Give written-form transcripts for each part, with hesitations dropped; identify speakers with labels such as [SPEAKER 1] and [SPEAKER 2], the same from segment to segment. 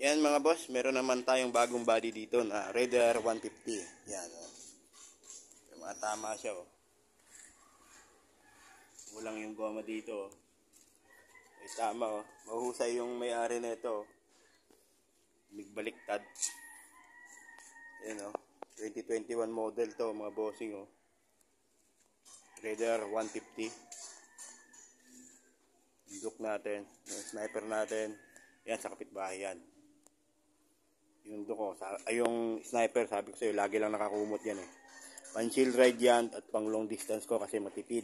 [SPEAKER 1] Yan mga boss, meron naman tayong bagong body dito na Raider 150. Yan. Mga tama siya. Kulang yung goma dito. Ay tama. Mahusay yung may-ari nito. Bigbaliktad. Yan 2021 model to mga bossing Raider 150. Look natin. Yung sniper natin. Yan sa kapitbahay yan. Yung duko, yung sniper, sabi ko sa'yo, lagi lang nakakumot yan Pan-shield ride yan at pang long distance ko kasi matipid.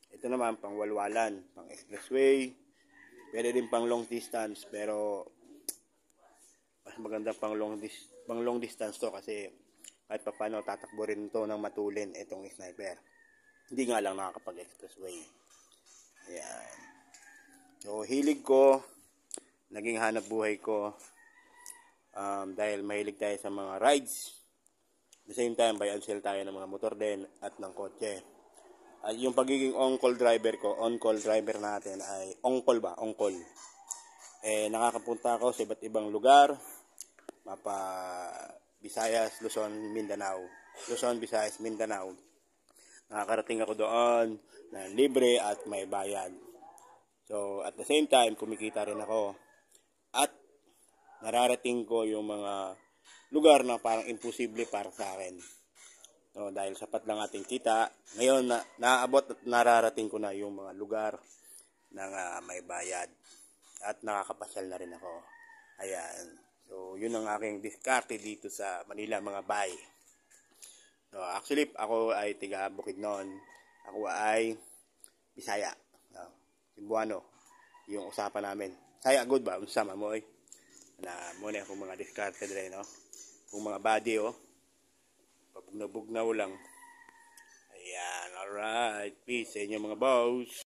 [SPEAKER 1] Ito naman, pang walwalan, pang expressway. Pwede din pang long distance, pero mas maganda pang long distance to kasi kahit pa paano tatakbo rin to ng matulin itong sniper. Hindi nga lang nakakapag-expressway. Ayan. So, hilig ko, naging hanap buhay ko. Dahil mahilig tayo sa mga rides. At the same time, buy and sell tayo ng mga motor din at ng kotse. At yung pagiging on-call driver ko, on-call driver natin ay on-call ba? On-call. Nakakapunta ako sa iba't ibang lugar. Mapa Visayas, Luzon, Mindanao. Luzon, Visayas, Mindanao. Nakakarating ako doon na libre at may bayad. So, at the same time, kumikita rin ako. At nararating ko yung mga lugar na parang imposible para sa akin. So, dahil sapat lang ating kita, ngayon naaabot at nararating ko na yung mga lugar na may bayad. At nakakapasyal na rin ako. Ayan. So, yun ang aking diskarte dito sa Manila, mga bay. So, actually, ako ay tiga Bukidnon. Ako ay Bisaya. Cebuano. Yung usapan namin. Saya good ba? Unsama mo na muna akong mga diskarte din kung mga body pabugnaw-bugnaw lang. Ayan, alright, peace sa inyo mga boss.